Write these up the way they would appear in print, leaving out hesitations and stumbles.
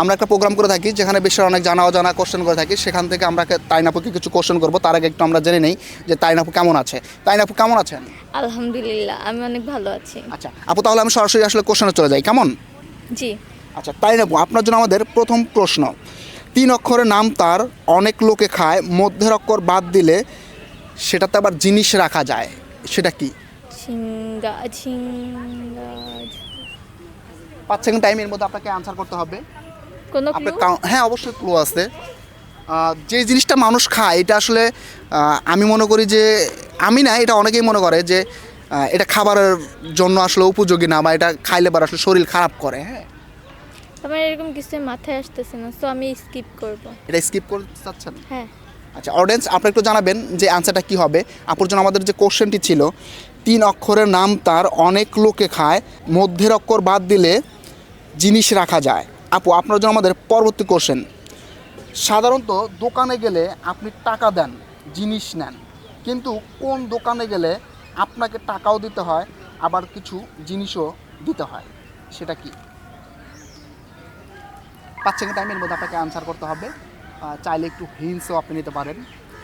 আমরা একটা প্রোগ্রাম করে থাকি যেখানে বিশ্বের অনেক জানা অজানা কোশ্চেন করে থাকি, সেখান থেকে আমরা তাইনাপুকে কিছু কোশ্চেন করবো। তার আগে একটু আমরা জেনে নেই যে তাইনাপু কেমন আছে। তাইনাপু কেমন আছেন? আলহামদুলিল্লাহ, আমি অনেক ভালো আছি। আচ্ছা আপু, তাহলে আমি সরাসরি আসলে কোশ্চেনে চলে যাই, কেমন? জি। আচ্ছা তাইনাপু, আপনার জন্য আমাদের প্রথম প্রশ্ন। 3 অক্ষরের নাম তার, অনেক লোকে খায়, মধ্যের অক্ষর বাদ দিলে সেটাতে আবার জিনিস রাখা যায়, সেটা কি? ঝিঙ্গা ঝিঙ্গা 5 সেকেন্ড টাইমের মধ্যে আপনাকে আনসার করতে হবে। কোনো আপনার ক্লু? হ্যাঁ অবশ্যই ক্লু আছে। যে জিনিসটা মানুষ খায় এটা আসলে আমি মনে করি যে, আমি না, এটা অনেকেই মনে করে যে এটা খাবারের জন্য আসলে উপযোগী না, বা এটা খাইলে পর আসলে শরীর খারাপ করে। হ্যাঁ, আমার এরকম কিছু মাথায় আসতেছে না, সো আমি স্কিপ করব। এটা স্কিপ করতে চাচ্ছেন? হ্যাঁ। আচ্ছা অডিয়েন্স, আপনি একটু জানাবেন যে আনসারটা কি হবে। আপুর জন্য আমাদের যে কোশ্চেনটি ছিল, 3 অক্ষরের নাম তার, অনেক লোকে খায়, মধ্যের অক্ষর বাদ দিলে জিনিস রাখা যায়। আপু আপনার জন্য আমাদের পরবর্তী কোশ্চেন। সাধারণত দোকানে গেলে আপনি টাকা দেন, জিনিস নেন, কিন্তু কোন দোকানে গেলে আপনাকে টাকাও দিতে হয়, আবার কিছু জিনিসও দিতে হয়, সেটা কি? 5 সেকেন্ড টাইমের মধ্যে আপনাকে আনসার করতে হবে। চাইলে একটু হিন্টসও আপনি নিতে পারেন।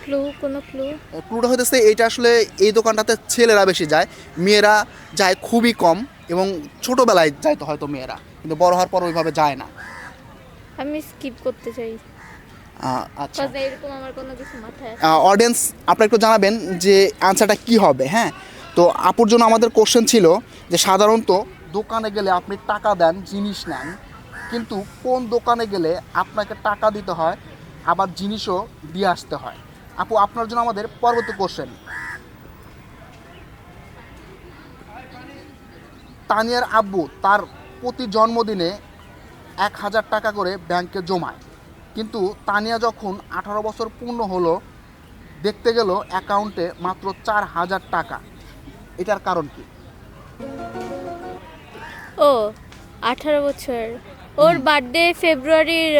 ক্লু, কোনো ক্লু? ক্লুটা হতেছে এইটা আসলে এই দোকানটাতে ছেলেরা বেশি যায়, মেয়েরা যায় খুবই কম, এবং ছোটোবেলায় যায় তো হয়তো মেয়েরা, কিন্তু বড় হওয়ার পর ওইভাবে যায় না। আমি স্কিপ করতে চাই, আচ্ছা কারণ এরকম আমার কোনো কিছু মাথায় আসে। অডিয়েন্স, আপনারা একটু জানাবেন যে আনসারটা কি হবে। হ্যাঁ, তো আপুর জন্য আমাদের কোশ্চেন ছিল যে সাধারণত দোকানে গেলে আপনি টাকা দেন, জিনিস নেন, কিন্তু কোন দোকানে গেলে আপনাকে টাকা দিতে হয়, আবার জিনিসও দিয়ে আসতে হয়। আপু আপনার জন্য আমাদের পরবর্তী কোশ্চেন। তানিয়ার আব্বু তার প্রতি জন্মদিনে 1,000 টাকা করে ব্যাংকে জমায়, কিন্তু তানিয়া যখন 18 বছর পূর্ণ হলো দেখতে গেল অ্যাকাউন্টে মাত্র 4,000 টাকা। এটার কারণ কি? ও, 18 বছর। ওর বার্থডে ফেব্রুয়ারির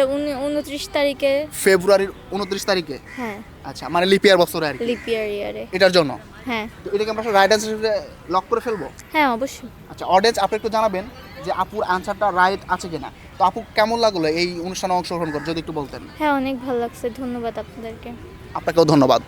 29 তারিখে। ফেব্রুয়ারির 29 তারিখে? হ্যাঁ, আচ্ছা, মানে লিপিয়ার বছরে আর কি, লিপ ইয়ারে। এটার জন্য। হ্যাঁ। তো এটাকে আমরা রাইট অ্যান্সার হিসেবে লক করে ফেলবো? হ্যাঁ, অবশ্যই। আচ্ছা অডিয়েন্স, আপনি একটু জানাবেন যে আপুর আনসারটা রাইট আছে কিনা। তো আপু কেমন লাগলো এই অনুষ্ঠানে অংশগ্রহণ করে, যদি একটু বলতেন। হ্যাঁ, অনেক ভালো লাগছে, ধন্যবাদ আপনাদেরকে। আপনাকেও ধন্যবাদ।